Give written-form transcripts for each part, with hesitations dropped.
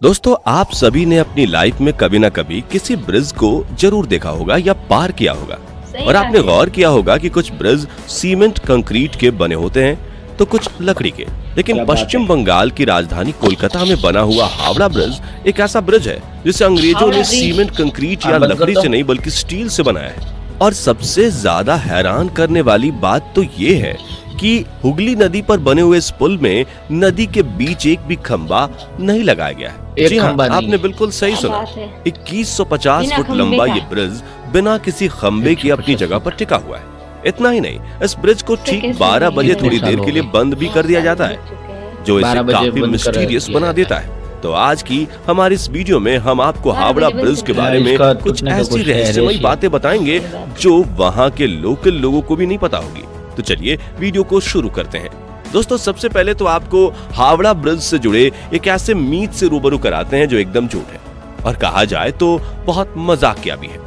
दोस्तों, आप सभी ने अपनी लाइफ में कभी ना कभी किसी ब्रिज को जरूर देखा होगा या पार किया होगा। और आपने गौर किया होगा कि कुछ ब्रिज सीमेंट कंक्रीट के बने होते हैं तो कुछ लकड़ी के। लेकिन पश्चिम बंगाल की राजधानी कोलकाता में बना हुआ हावड़ा ब्रिज एक ऐसा ब्रिज है जिसे अंग्रेजों ने सीमेंट कंक्रीट या लकड़ी से नहीं बल्कि स्टील से बनाया है। और सबसे ज्यादा हैरान करने वाली बात तो ये है कि हुगली नदी पर बने हुए इस पुल में नदी के बीच एक भी खंबा नहीं लगाया गया है। जी हाँ, आपने बिल्कुल सही सुना। 2150 फुट लंबा ये ब्रिज बिना किसी खंबे के अपनी जगह पर टिका हुआ है। इतना ही नहीं, इस ब्रिज को ठीक 12 बजे थोड़ी देर के लिए बंद भी कर दिया जाता है, जो इसे काफी मिस्टीरियस बना देता है। तो आज की हमारी इस वीडियो में हम आपको हावड़ा ब्रिज के बारे में कुछ ऐसी रहस्यमयी बातें बताएंगे जो वहाँ के लोकल लोगों को भी नहीं पता होगी। तो चलिए वीडियो को शुरू करते हैं। दोस्तों, सबसे पहले तो आपको हावड़ा ब्रिज से जुड़े एक ऐसे मीथ से रूबरू कराते हैं जो एकदम झूठ है और कहा जाए तो बहुत मजाकिया भी है।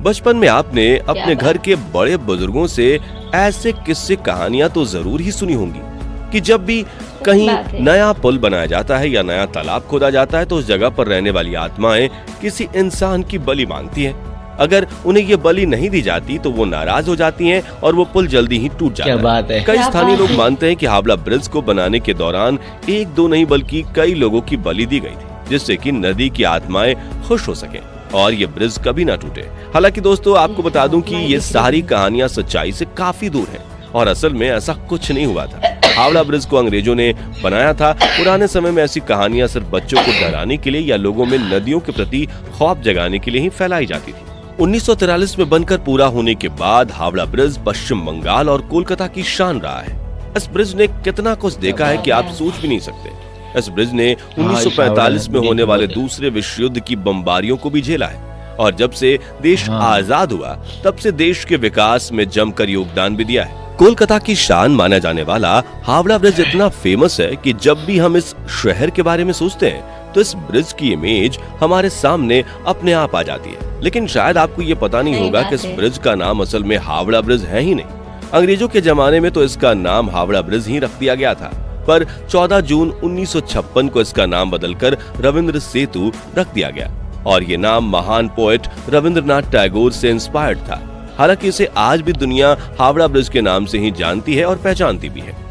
बचपन में आपने अपने घर के बड़े बुजुर्गों से ऐसे किस्से कहानियां तो जरूर ही सुनी होंगी कि जब भी कहीं नया पुल बनाया जाता है या नया तालाब खोदा जाता है तो उस जगह पर रहने वाली आत्माएं किसी इंसान की बलि मांगती हैं। अगर उन्हें ये बलि नहीं दी जाती तो वो नाराज हो जाती हैं और वो पुल जल्दी ही टूट जाता है। कई स्थानीय लोग मानते हैं कि हावड़ा ब्रिज को बनाने के दौरान एक दो नहीं बल्कि कई लोगों की बलि दी गई थी, जिससे कि नदी की आत्माएं खुश हो सके और ये ब्रिज कभी ना टूटे। हालांकि दोस्तों, आपको बता दूं कि ये सारी कहानियां सच्चाई से काफी दूर हैं और असल में ऐसा कुछ नहीं हुआ था। हावड़ा ब्रिज को अंग्रेजों ने बनाया था। पुराने समय में ऐसी कहानियां सिर्फ बच्चों को डराने के लिए या लोगों में नदियों के प्रति खौफ जगाने के लिए ही फैलाई जाती थी। 1943 में बनकर पूरा होने के बाद हावड़ा ब्रिज पश्चिम बंगाल और कोलकाता की शान रहा है। इस ब्रिज ने कितना कुछ देखा है कि आप सोच भी नहीं सकते। इस ब्रिज ने 1945 में होने वाले दूसरे विश्व युद्ध की बमबारियों को भी झेला है और जब से देश आजाद हुआ तब से देश के विकास में जमकर योगदान भी दिया है। कोलकाता की शान माना जाने वाला हावड़ा ब्रिज इतना फेमस है कि जब भी हम इस शहर के बारे में सोचते हैं तो इस ब्रिज की इमेज हमारे सामने अपने आप आ जाती है। लेकिन शायद आपको ये पता नहीं होगा कि इस ब्रिज का नाम असल में हावड़ा ब्रिज है ही नहीं। अंग्रेजों के जमाने में तो इसका नाम हावड़ा ब्रिज ही रख दिया गया था, पर 14 जून 1956 को इसका नाम बदलकर रविंद्र सेतु रख दिया गया और ये नाम महान पोएट रविंद्रनाथ टैगोर से इंस्पायर्ड था। हालांकि इसे आज भी दुनिया हावड़ा ब्रिज के नाम से ही जानती है और पहचानती भी है।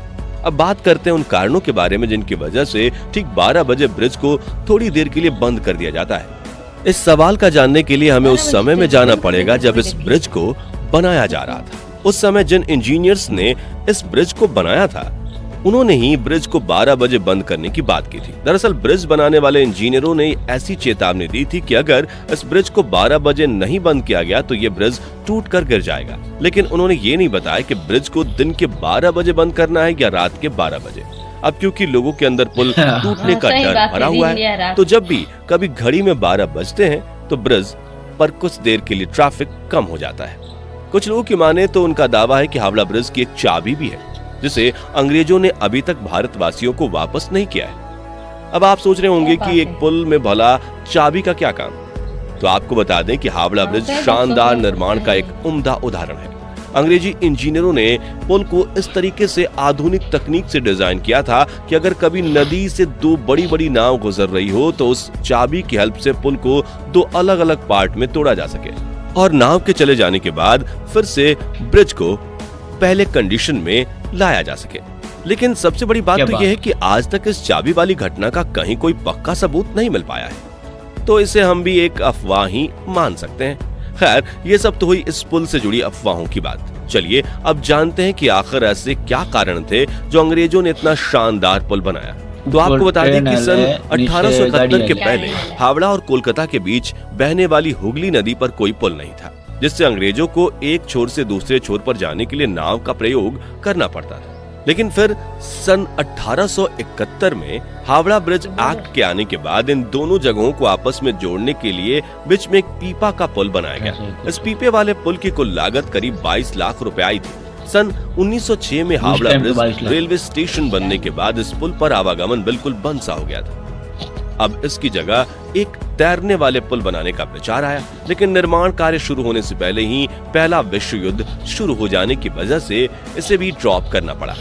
अब बात करते हैं उन कारणों के बारे में जिनकी वजह से ठीक 12 बजे ब्रिज को थोड़ी देर के लिए बंद कर दिया जाता है। इस सवाल का जानने के लिए हमें उस समय में जाना पड़ेगा जब इस ब्रिज को बनाया जा रहा था। उस समय जिन इंजीनियर्स ने इस ब्रिज को बनाया था उन्होंने ही ब्रिज को 12 बजे बंद करने की बात की थी। दरअसल ब्रिज बनाने वाले इंजीनियरों ने ऐसी चेतावनी दी थी कि अगर इस ब्रिज को 12 बजे नहीं बंद किया गया तो ये ब्रिज टूट कर गिर जाएगा। लेकिन उन्होंने ये नहीं बताया कि ब्रिज को दिन के 12 बजे बंद करना है या रात के 12 बजे। अब क्योंकि लोगों के अंदर पुल टूटने का डर भरा हुआ है तो जब भी कभी घड़ी में 12 बजते हैं तो ब्रिज पर कुछ देर के लिए ट्रैफिक कम हो जाता है। कुछ लोगों की माने तो उनका दावा है कि हावड़ा ब्रिज की एक चाबी भी है जिसे अंग्रेजों ने अभी तक भारतवासियों को वापस नहीं किया है। अब आप सोच रहे होंगे कि एक पुल में भला चाबी का क्या काम? तो आपको बता दें कि हावड़ा ब्रिज शानदार निर्माण का एक उम्दा उदाहरण है। अंग्रेजी इंजीनियरों ने पुल को इस तरीके से आधुनिक तकनीक से डिजाइन किया था कि अगर कभी नदी से दो बड़ी बड़ी नाव गुजर रही हो तो उस चाबी की हेल्प से पुल को दो अलग अलग पार्ट में तोड़ा जा सके और नाव के चले जाने के बाद फिर से ब्रिज को पहले कंडीशन में लाया जा सके। लेकिन सबसे बड़ी बात तो यह है कि आज तक इस चाबी वाली घटना का कहीं कोई पक्का सबूत नहीं मिल पाया है, तो इसे हम भी एक अफवाह ही मान सकते हैं। खैर, ये सब तो हुई इस पुल से जुड़ी अफवाहों की बात। चलिए अब जानते हैं कि आखिर ऐसे क्या कारण थे जो अंग्रेजों ने इतना शानदार पुल बनाया। तो आपको बता दें कि सन 1871 के पहले हावड़ा और कोलकाता के बीच बहने वाली हुगली नदी पर कोई पुल नहीं था, जिससे अंग्रेजों को एक छोर से दूसरे छोर पर जाने के लिए नाव का प्रयोग करना पड़ता था। लेकिन फिर सन 1871 में हावड़ा ब्रिज एक्ट के आने के बाद इन दोनों जगहों को आपस में जोड़ने के लिए बीच में एक पीपा का पुल बनाया गया। इस पीपे वाले पुल की कुल लागत करीब 22 लाख रुपए आई थी। सन 1906 में हावड़ा ब्रिज रेलवे स्टेशन बनने के बाद इस पुल पर आवागमन बिल्कुल बंद सा हो गया था। अब इसकी जगह एक तैरने वाले पुल बनाने का विचार आया, लेकिन निर्माण कार्य शुरू होने से पहले ही पहला विश्व युद्ध शुरू हो जाने की वजह से इसे भी ड्रॉप करना पड़ा।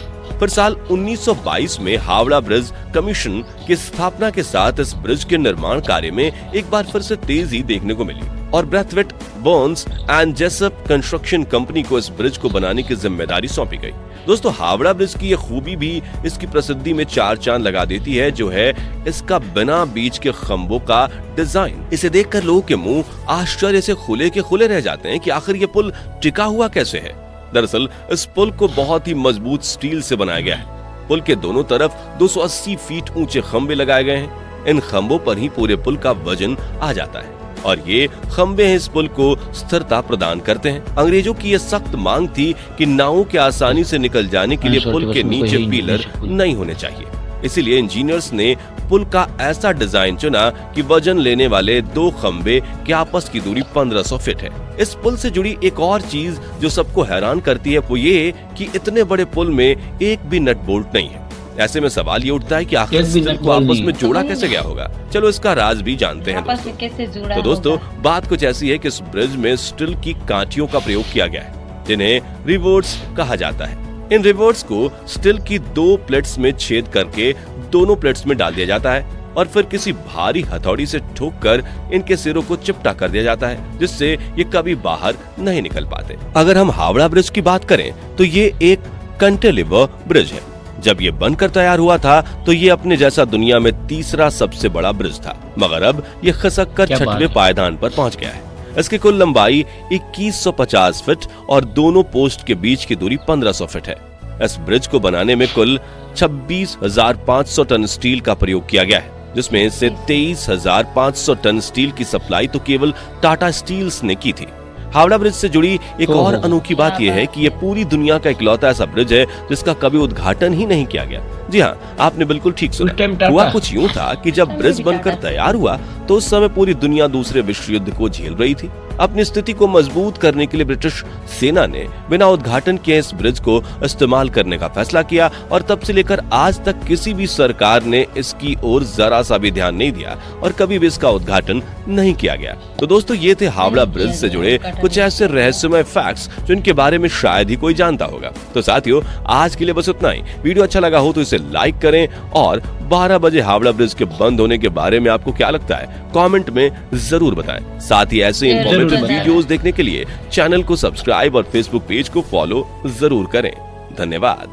फिर साल 1922 में हावड़ा ब्रिज कमीशन की स्थापना के साथ इस ब्रिज के निर्माण कार्य में एक बार फिर से तेजी देखने को मिली और Brathwaite, Burns and Jessop construction company को इस ब्रिज को बनाने की जिम्मेदारी सौंपी गई। दोस्तों, हावड़ा ब्रिज की ये खूबी भी इसकी प्रसिद्धि में चार चांद लगा देती है, जो है इसका बिना बीच के खंभों का डिजाइन। इसे देखकर लोगों के मुंह आश्चर्य से खुले के खुले रह जाते हैं कि आखिर ये पुल टिका हुआ कैसे है। दरअसल इस पुल को बहुत ही मजबूत स्टील से बनाया गया है। पुल के दोनों तरफ 280 फीट ऊंचे खंभे लगाए गए हैं। इन खंभों पर ही पूरे पुल का वजन आ जाता है और ये खंभे इस पुल को स्थिरता प्रदान करते हैं। अंग्रेजों की यह सख्त मांग थी कि नावों के आसानी से निकल जाने के लिए पुल के नीचे पिलर नहीं होने चाहिए। इसीलिए इंजीनियर्स ने पुल का ऐसा डिजाइन चुना कि वजन लेने वाले दो खंभे के आपस की दूरी 1500 फीट है। इस पुल से जुड़ी एक और चीज जो सबको हैरान करती है वो ये कि इतने बड़े पुल में एक भी नट बोल्ट नहीं है। ऐसे में सवाल ये उठता है कि आखिर इस पुल को आपस में जोड़ा कैसे गया होगा। चलो इसका राज भी जानते हैं दोस्तों। तो दोस्तों, बात कुछ ऐसी है कि इस ब्रिज में स्टील की कांटियों का प्रयोग किया गया है, जिन्हें रिवर्ट्स कहा जाता है। इन रिवर्ट्स को स्टील की दो प्लेट्स में छेद करके दोनों प्लेट्स में डाल दिया जाता है और फिर किसी भारी हथौड़ी से ठोककर इनके सिरों को चिपटा कर दिया जाता है, जिससे ये कभी बाहर नहीं निकल पाते। अगर हम हावड़ा ब्रिज की बात करें तो ये एक कैंटिलीवर ब्रिज है। जब ये बनकर तैयार हुआ था तो ये अपने जैसा दुनिया में तीसरा सबसे बड़ा ब्रिज था, मगर अब ये खिसक कर 6वें पायदान पर पहुंच गया है। इसकी कुल लंबाई 2150 फीट और दोनों पोस्ट के बीच की दूरी 1500 फीट है। इस ब्रिज को बनाने में कुल 26,500 टन स्टील का प्रयोग किया गया है, जिसमें से 23,500 टन स्टील की सप्लाई तो केवल टाटा स्टील्स ने की थी। हावड़ा ब्रिज से जुड़ी एक और अनोखी बात यह है कि यह पूरी दुनिया का इकलौता ऐसा ब्रिज है जिसका कभी उद्घाटन ही नहीं किया गया। जी हाँ, आपने बिल्कुल ठीक सुना। हुआ कुछ यूं था कि जब ब्रिज बनकर तैयार हुआ तो उस समय पूरी दुनिया दूसरे विश्व युद्ध को झेल रही थी। अपनी स्थिति को मजबूत करने के लिए ब्रिटिश सेना ने बिना उद्घाटन किए इस ब्रिज को इस्तेमाल करने का फैसला किया और तब से लेकर आज तक किसी भी सरकार ने इसकी ओर जरा सा भी ध्यान नहीं दिया और कभी भी इसका उद्घाटन नहीं किया गया। तो दोस्तों, ये थे हावड़ा ब्रिज से जुड़े कुछ ऐसे रहस्यमय फैक्ट्स जिनके बारे में शायद ही कोई जानता होगा। तो साथियों, आज के लिए बस उतना ही। वीडियो अच्छा लगा हो तो इसे लाइक करें और 12 बजे हावड़ा ब्रिज के बंद होने के बारे में आपको क्या लगता है कमेंट में जरूर बताएं। साथ ही ऐसे इंफॉर्मेटिव वीडियोस देखने के लिए चैनल को सब्सक्राइब और फेसबुक पेज को फॉलो जरूर करें। धन्यवाद।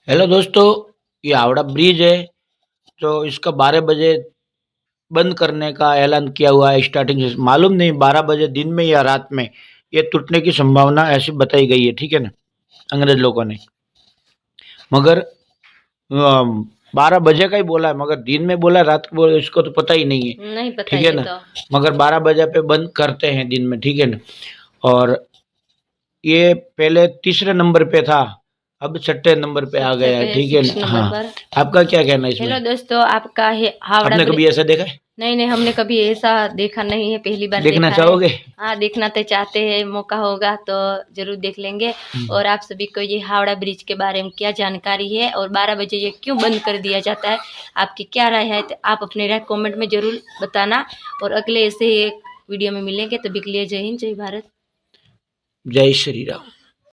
हेलो दोस्तों, ये हावड़ा ब्रिज है जो इसका 12 बजे बंद करने का ऐलान किया हुआ है। स्टार्टिंग से मालूम नहीं 12 बजे दिन में या रात में ये टूटने की संभावना ऐसी बताई गई है, ठीक है ना, अंग्रेज लोगों ने। मगर 12 बजे का ही बोला है, मगर दिन में बोला रात को बोला, इसको तो पता ही नहीं है, नहीं पता, ठीक है ना। तो मगर 12 बजे पे बंद करते हैं दिन में, ठीक है ना। और ये पहले तीसरे नंबर पे था, अब 6ठे नंबर पे आ गया है, ठीक है ना। हाँ, आपका क्या कहना है इसमें? हेलो दोस्तों, आपका हावड़ा आपने कभी ऐसा देखा है? नहीं, हमने कभी ऐसा देखा नहीं है, पहली बार देखना देखा चाहोगे? हाँ, देखना तो चाहते हैं, मौका होगा तो जरूर देख लेंगे। और आप सभी को ये हावड़ा ब्रिज के बारे में क्या जानकारी है और 12 बजे ये क्यों बंद कर दिया जाता है, आपकी क्या राय है, तो आप अपने राय कमेंट में जरूर बताना। और अगले ऐसे एक वीडियो में मिलेंगे, तभी के लिए जय हिंद, जय भारत, जय श्री राम।